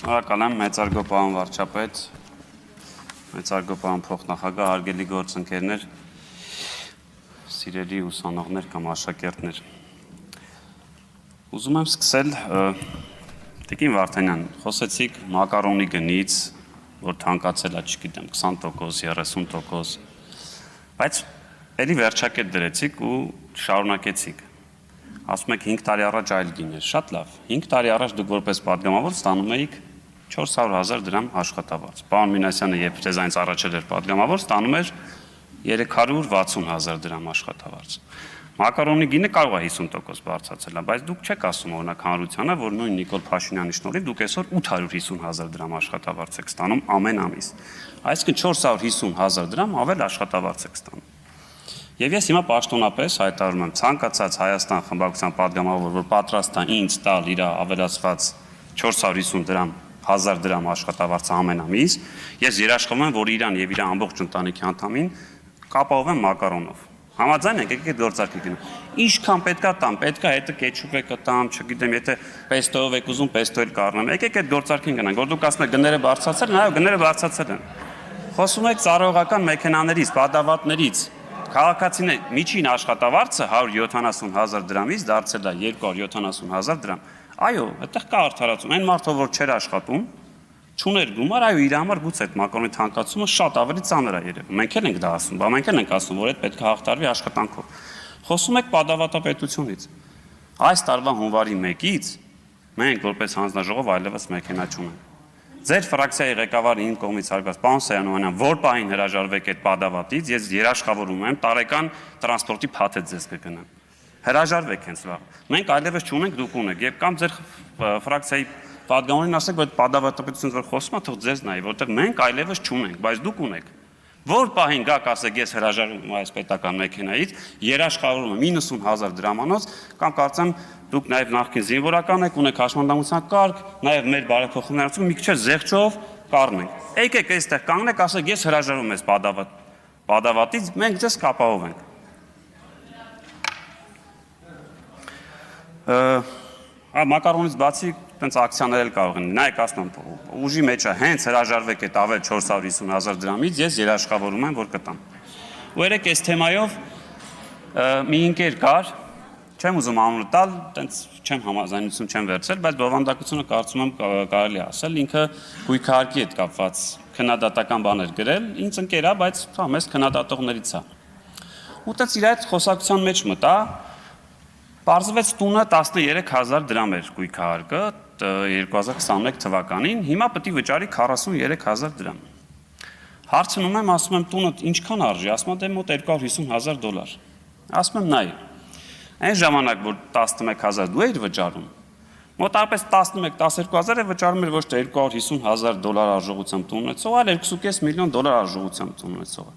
Շնորհակալ եմ, մեծարգո պարոն վարչապետ, մեծարգո պարոն փոխնախագահ, հարգելի գործընկերներ, սիրելի ուսանողներ կամ աշակերտներ։ Ուզում եմ սկսել, Տիկին Վարդանյան, խոսեցիք մակարոնի գնից, որ թանկացել է, չգիտեմ, 20%, 30%, բայց էլի վերջակետ դրեցիք ու շարունակեցիք։ Ասում եք 5 տարի առաջ այլ գին էր, շատ լավ, 5 տարի առաջ դուք որպես պատգամավոր ստանում էիք 400,000 դրամ աշխատավարձ։ Պարոն Մինասյանը, երբ ձեզանից առաջել էր պատգամավոր, ստանում էր 360,000 դրամ աշխատավարձ։ Մակարոնի գինը կարող է 50% բարձրացել, բայց դուք չեք ասում օրինակ հանրությանը, որ նույն Նիկոլ Փաշինյանի շնորհիվ դուք այսօր 850,000 դրամ աշխատավարձ եք ստանում ամեն ամիս։ Այսինքն 450,000 դրամ ավել աշխատավարձ եք ստանում։ Եվ ես հիմա պաշտոնապես հայտարարում եմ ցանկացած Հայաստան խմբակցության պատգամավոր, որ պատրաստ է ինձ տալ իր ավելացված 450,000 դրամ աշխատավարձ ամեն ամիս, ես երաշխվում եմ, որ իրան եւ իր ամբողջ ընտանիքի անդամին կապահովեմ մակարոնով։ Համաձայն եք, եկեք գործարքի գնանք։ Ինչքան պետքա տամ, պետքա հետը կետչուպ է կտամ, չգիտեմ, եթե պեստոյով եք ուզում, պեստոյ էլ կառնեմ։ Եկեք այդ գործարքին գնանք, որ դուք ասում եք գները բարձրացել են, այո, գները բարձրացել են։ Խոսում եք ծառայողական մեքենաներից, բադավատներից։ Քաղաքացիների միջին աշխատավարձը 170,000 դրամից դարձել է 270,000 դրամ։ Այո, այդտեղ կա արդարացում։ Այն մարդը, որ չէր աշխատում, չուներ գումար, այո, իր համար գուցե այդ մակարոնի թանկացումը շատ ավելի ծանր է երևում։ Մենք էլ ենք դա ասում, բայց մենք էլ ենք ասում, որ այդ պետք է հաղթարվի աշխատանքով։ Խոսում եք պատավատապետությունից։ Այս տարվա հունվարի 1-ից մենք որպես հանձնաժողով այլևս մեքենա չունենք։ Ձեր ֆրակցիայի ղեկավարը իմ կողմից հարգած պարոն Սեյրանովյան, որ պահին հրաժարվեք այդ պատավատից, ես երաշխավորում եմ տարեկան տրանսպորտի փաթեթ ձեզ կգնեմ։ Հրաժարվեք հենց լավ։ Մենք այլևս չունենք, դուք ունեք, եւ կամ ձեր ֆրակցիայի պատգամավորին ասեք, որ պատավատապետությունից որ խոսում է, թող ձեզ նայի, որտեղ մենք այլևս չունենք, բայց դուք ունեք։ Որ պահին գաք ասեք, ես հրաժարվում եմ այս պետական մեքենայից, երաշխավորում եմ 90,000 դրամանոց, կամ կարծեմ դուք նաև նախկին զինվորական եք, ունեք հաշմանդամության կարգ, նաև մեր բարեփոխումներում մի քիչ զեղչով կառնենք։ Եկեք այստեղ կանգնեք, ասեք, ես հրաժարվում եմ պատավատից, մենք ձեզ կապահովենք։ Մակարոնից բացի տենց ակցիաներ էլ կարող են, նայեք ասում եմ, ուժի մեջ է, հենց հրաժարվեք այդ ավել 450,000 դրամից, ես երաշխավորում եմ, որ կտամ։ Ու երեք այս թեմայով մի ընկեր կար, չեմ ուզում անունը տալ, տենց չեմ համաձայնություն չեմ վերցրել, բայց բովանդակությունը կարծում եմ կարելի ասել, ինքը գույքահարկի հետ կապված քննադատական բաներ գրել, ինձ ընկեր է, բայց մեզ քննադատողներից է։ Ու տենց իր այդ խոսակցության մեջ մտա, պարզվեց տունը 13,000 դրամ էր գույքահարկը 2021 թվականին, հիմա պետք է վճարի 43,000 դրամ։ Հարցնում եմ, ասում եմ տունը ինչքան արժի, ասում եմ դե մոտ $250,000։ Ասում եմ նայ։ Այն ժամանակ, որ 11,000 դու էիր վճարում, մոտավորապես 11-12,000 է վճարում էր ոչ թե $250,000 արժողությամբ տուն ունեցող, այլ $2.5 միլիոն արժողությամբ տուն ունեցողը։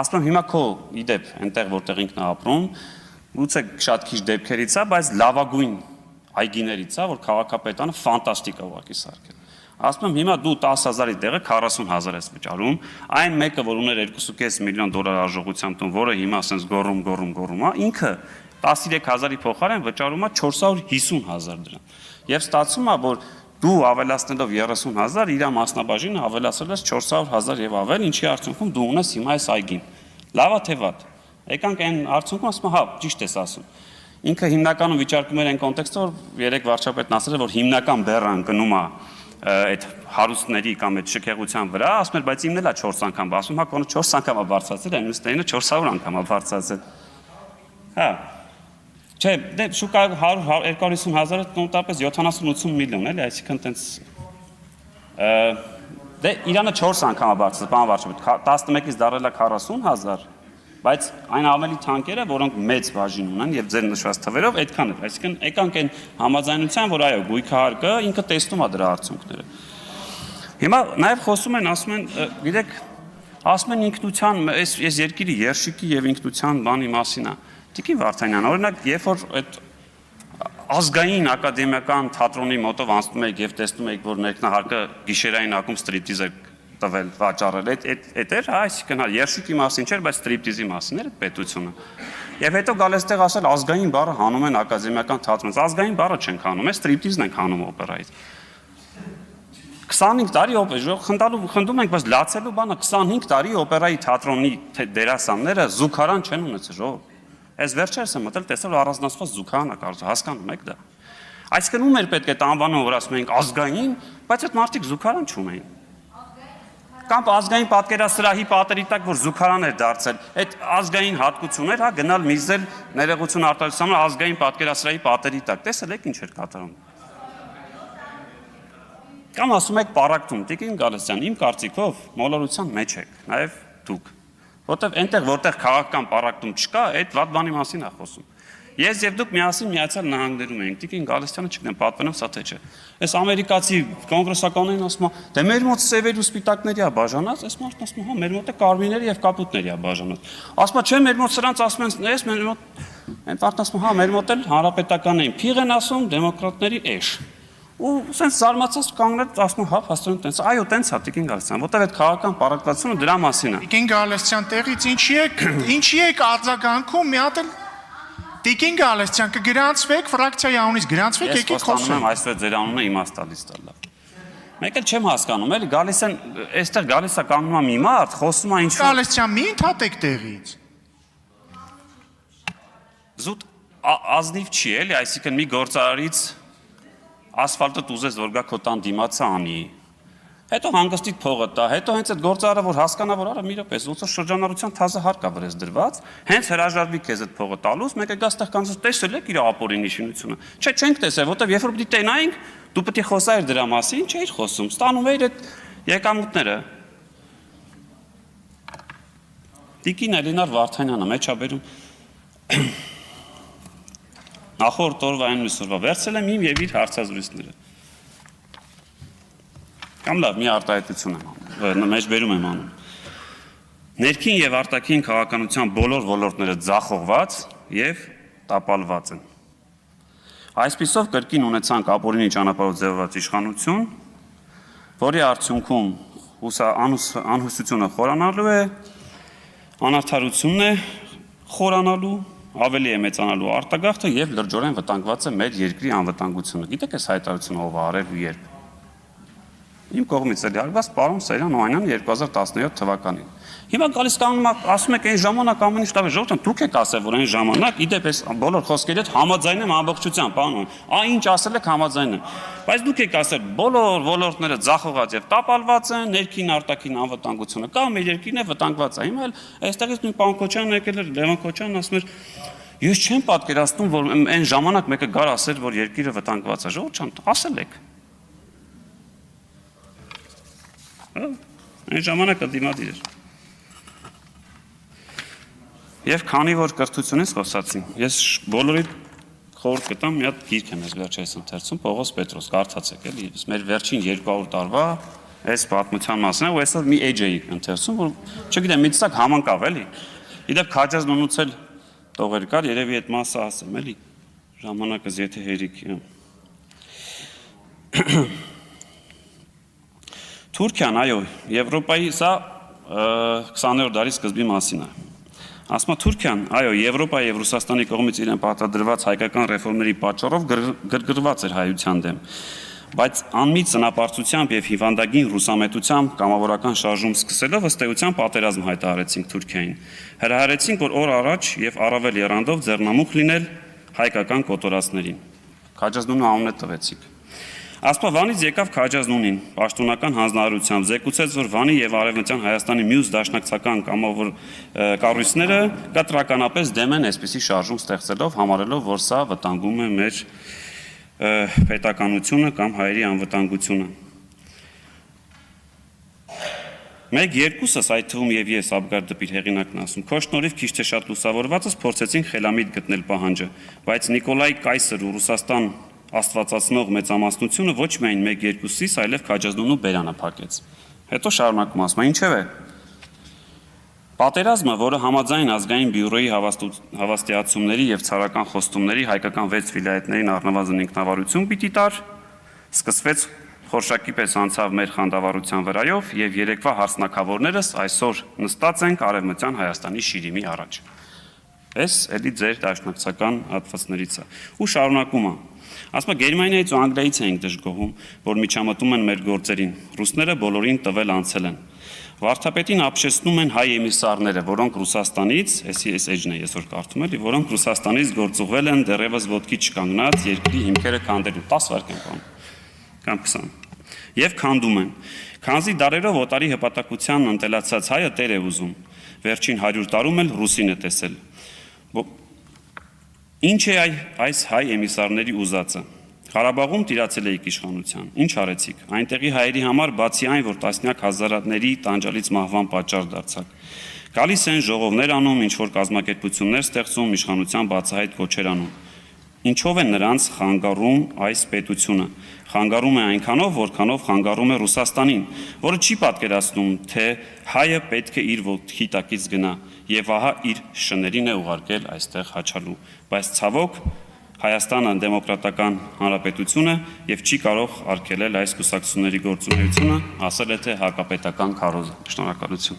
Ասում եմ հիմա քո իդեպ, այնտեղ որտեղ ինքն է ապրում, գուցե շատ քիչ դեպքերից է, բայց լավագույն այգիներից է, որ քաղաքապետարանը ֆանտաստիկ է ուղղակի սարքել։ Ասում եմ հիմա դու 10,000-ի տեղը 40,000 ես վճարում, այն մեկը, որ ուներ $2.5 միլիոն արժողությամբ տուն, որը հիմա ասենց գոռում է, ինքը 13,000-ի փոխարեն վճարում է 450,000 դրամ։ Եվ ստացվում է, որ դու ավելացնելով 30,000 իր մասնաբաժինը ավելացրել ես 400,000 եւ ավել, ինչի արդյունքում դու ունես հիմա այս այգին։ Լավ է թե վատ։ Եկանք այն արդյունքում ասում եմ, հա, ճիշտ ես ասում։ Ինքը հիմնականում վիճարկում էր այն կոնտեքստը, որ երեք վարչապետն ասել էր, որ հիմնական բեռը ընկնում է այդ հարուստների կամ այդ շքեղության վրա, ասում էր, բայց իմն էլ է 4 անգամ, ասում հա, կոնը 4 անգամ է բարձրացել, այն ուստեինը 400 անգամ է բարձրացել։ Հա։ Չէ, դե շուկա 250,000-ը տոնտապես 70-80 միլիոն էլի, այսինքն տենց դե Իրանը 4 անգամ է բարձրացել, պարոն վարչապետ, 11-ից դարել է 40,000, բայց այն ավելի թանկերը, որոնք մեծ բաժին ունեն եւ ձեր նշված թվերով այդքան է, այսինքն եկանք այն համաձայնության, որ այո, գույքահարկը ինքը տեսնում է դրա արդյունքները։ Հիմա նաեւ խոսում են, ասում են, գիտեք, ասում են ինքնության, այս երկիրի երշիկի եւ ինքնության բանի մասին է։ Տիկին Վարդանյան, օրինակ, երբ որ այդ ազգային ակադեմիական թատրոնի մոտով անցնում եք եւ տեսնում եք, որ ներքնահարկը գիշերային ակում ստրիպտիզ է տվել, վաճառել, այդ էր, այսինքն երշիկի մասին չէր, բայց ստրիպտիզի մասին էր պետությունը։ Եվ հետո գալիս տեղ ասել ազգային բառը հանում են ակադեմիական թատրոնից, ազգային բառը չենք հանում, ստրիպտիզն ենք հանում օպերայից։ 25 տարի խնդում ենք, բայց լացելու բանը 25 տարի օպերայի թատրոնի դերասանները զուգարան չեն ունեցել։ Այս վերջերս եմ մտել տեսել առանձնացված զուգարան ակարծը, հասկանում եք դա։ Այսինքն ում էր պետք է այդ անվանումը, որ ասում ենք ազգային, բայց այդ մարդիկ զուգարան չունեին։ Կամ ազգային պատկերասրահի պատերի տակ, որ զուգարան էր դարձել, այդ ազգային հատկություն էր, հա, գնալ միզել ներողություն արտադրության ազգային պատկերասրահի պատերի տակ, տեսել եք ինչ էր կատարում։ Կամ ասում եք պարակտում, Տիկին Գալստյան, իմ կարծիքով մոլորության մեջ եք, նաև դուք, որտեղ այնտեղ, որտեղ քաղաքական պարակտում չկա, այդ վատ բանի մասին է խոսում։ Ես եւ դուք միասին Միացյալ Նահանգներում ենք, Տիկին Գալստյանը չգիտեմ, պատվնով սա թե չէ։ Այս ամերիկացի կոնգրեսականներին ասում է, դե մեր մոտ սևերի ու սպիտակների է բաժանած, այս մարդն ասում է, հա, մեր մոտ է կարմիրների եւ կապուտների է բաժանած։ Ասում է, չէ, մեր մոտ սրանց ասում են, այս մեր մոտ այն մարդն ասում է, հա, մեր մոտ էլ հանրապետական էին, փիղ են ասում, դեմոկրատների էշ։ Ու sense զարմացած կանգնել ասում հա հաստատուն տենց այո տենց է Տիկին Գալստյան որտեղ այդ քաղաքական պարակվածությունը դրա մասին է Տիկին Գալստյան տեղից ինչի եք արձագանքում մի հատ էլ Տիկին Գալստյան կգրանցվեք ֆրակցիայի անունից գրանցվեք եկեք խոսենք այսօր ձեր անունը իմաստալից տալա մեկ էլ չեմ հասկանում էլի գալիս են այստեղ գալիս է կանգնում է մի մարդ խոսում է ինչ Գալստյան մի ընդհատեք տեղից զուտ ազնիվ չի էլի այսինքն մի գործարարից ասֆալտը ուզես որ գա քո տան դիմացը անի հետո հանգստիդ փողը տա հետո հենց այդ գործարարը որ հասկանա որ արա մի րոպե ոնց որ շրջանառության թազը հարկա վրես դրված հենց հրաժարվի քեզ այդ փողը տալուց մեկը գա ստեղ կանցած տեսել եք իր ապօրինի շինությունը չէ չենք տեսել որտեվ երբ որ պիտի տենայինք դու պետք է խոսայիր դրա մասին չէիր խոսում ստանում էիր այդ եկամուտները Տիկին Էլինար Վարդանյանը մեջաբերում Նախորդ օրվա այն միսորվա վերցել եմ իմ եւ իր հարցազրույցները։ Կամ լավ, մի արտահայտություն եմ անում, մեջբերում եմ անում։ Ներքին եւ արտաքին քաղաքականության բոլոր ոլորտները ձախողված եւ տապալված են։ Այսպիսով կրկին ունեցանք ապօրինի ճանապարհով ձևված իշխանություն, որի արդյունքում անհուսությունը խորանալու է, անարդարությունն է խորանալու ավելի է մեծանալու արտագաղթը եւ լրջորեն վտանգված է մեր երկրի անվտանգությունը։ Գիտեք այս հայտարարությունը ով արել ու երբ։ Իմ կողմից էլի արված պարոն Սերյան Օհանյան 2017 թվականին։ Հիմա գալիս կանգնում ասում եք այն ժամանակ ամեն ինչ լավ է ժողովուրդ դուք եք ասել որ այն ժամանակ իդեպ այս բոլոր խոսքերի հետ համաձայն եմ ամբողջությամբ պարոն ինչ ասել եք համաձայն եմ բայց դուք եք ասել բոլոր ոլորտները ձախողած եւ տապալված են ներքին արտաքին անվտանգությունը կա մեր երկիրն է վտանգված է հիմա էլ այստեղից նույն պարոն Քոչյանն եկել էր Լևոն Քոչյանն ասում էր ես չեմ պատկերացնում որ այն ժամանակ մեկը գար ասել որ երկիրը վտանգված է ժողովուրդ ջան ասել եք այն ժամանակը դիմադիր էր Եվ քանի որ կրթությունից խոսացին, ես բոլորի խորհուրդ կտամ մի հատ գիրք եմ ես վերջերս ընթերցում Պողոս Պետրոս, կարդացեք էլի, մեր վերջին 200 տարվա այս պատմության մասն է ու այսօր մի էջ էի ընթերցում, որ չգիտեմ, միցակ համընկավ էլի։ Իդեպ Քաջազնունուց էլ տողեր կար, երևի այդ մասը ասեմ էլի, ժամանակս եթե հերիք Թուրքիան, այո, Եվրոպայի սա 20-րդ դարի սկզբի մասին է։ Ասում է Թուրքիան, այո, Եվրոպայի եւ Ռուսաստանի կողմից իրեն պարտադրված հայկական ռեֆորմների պատճառով գրգռված էր հայության դեմ, բայց անմիջ ծնապարծությամբ եւ հիվանդագին ռուսամետությամբ կամավորական շարժում սկսելով ըստ էության պատերազմ հայտարարեցինք Թուրքիային։ Հրահարեցինք, որ օր առաջ եւ առավել եռանդով ձեռնամուխ լինել հայկական կոտորածներին։ Քաջազնունու անունը տվեցիք։ Ասպա Վանից եկավ Քաջազնունին, պաշտոնական հանձնարարությամբ զեկուցեց, որ Վանի եւ Արևմտյան Հայաստանի մյուս դաշնակցական կամավոր կառույցները կտրականապես դեմ են այսպիսի շարժում ստեղծելով, համարելով, որ սա վտանգում է մեր պետականությունը կամ հայերի անվտանգությունը։ Մեկ երկուսս այդ թվում եւ ես Աբգար Դպիր հեղինակն ասում, քո շնորհիվ քիչ թե շատ լուսավորվածս փորձեցինք խելամիտ գտնել պահանջը, բայց Նիկոլայ Կայսր ու Ռուսաստան աստվածացնող մեծամասնությունը ոչ միայն 1-2-ից, այլև Քաջազնունու բերանը փակեց։ Հետո շարունակում ասում, ինչև է։ Պատերազմը, որը համաձայն ազգային բյուրոյի հավաստիացումների եւ ցարական խոստումների հայկական 6 վիլայետներին առնվազն ինքնավարություն պիտի տար, սկսվեց խորշակի պես անցավ մեր խանդավառության վրայով եւ երեկվա հարսնակավորներս այսօր նստած ենք Արևմտյան Հայաստանի շիրիմի առաջ։ Էս էլի ձեր դաշնակցական հատվածներից է։ Ու շարունակում է։ Ասում է Գերմանիայից ու Անգլիայից ենք դժգոհում, որ միջամտում են մեր գործերին։ Ռուսները բոլորին տվել անցել են։ Վարդապետին ապշեցնում են հայ էմիսարները, որոնք Ռուսաստանից, էս էջն է ես որ կարդում եմ, որոնք Ռուսաստանից գործուղվել են դեռևս ոտքի չկանգնած երկրի հիմքերը քանդելու 10 վայրկյան կամ 20։ Եվ քանդում են։ Քանզի դարերով օտարի հպատակության ընտելացած հայը տեր է ուզում։ Վերջին 100 տարում էլ ռուսին է տեսել։ Ինչ է այս հայ էմիսարների ուզածը։ Ղարաբաղում տիրացել էիք իշխանության։ Ինչ արեցիք։ Այնտեղի հայերի համար բացի այն, որ տասնյակ հազարների տանջալից մահվան պատճառ դարձաք։ Գալիս են ժողովներ անում, ինչ որ կազմակերպություններ ստեղծում, իշխանության բացահայտ կոչեր անում։ Ինչով է նրանց խանգարում այս պետությունը։ Խանգարում է այնքանով, որքանով խանգարում է Ռուսաստանին, որը չի պատկերացնում, թե հայը պետք է իր ոտքի տակից գնա եւ ահա իր շներին է ուղարկել այստեղ հաչալու։ Բայց ցավոք Հայաստանը դեմոկրատական հանրապետություն է եւ չի կարող արգելել այս կուսակցությունների գործունեությունը, ասել է թե հակապետական քարոզը։ Շնորհակալություն։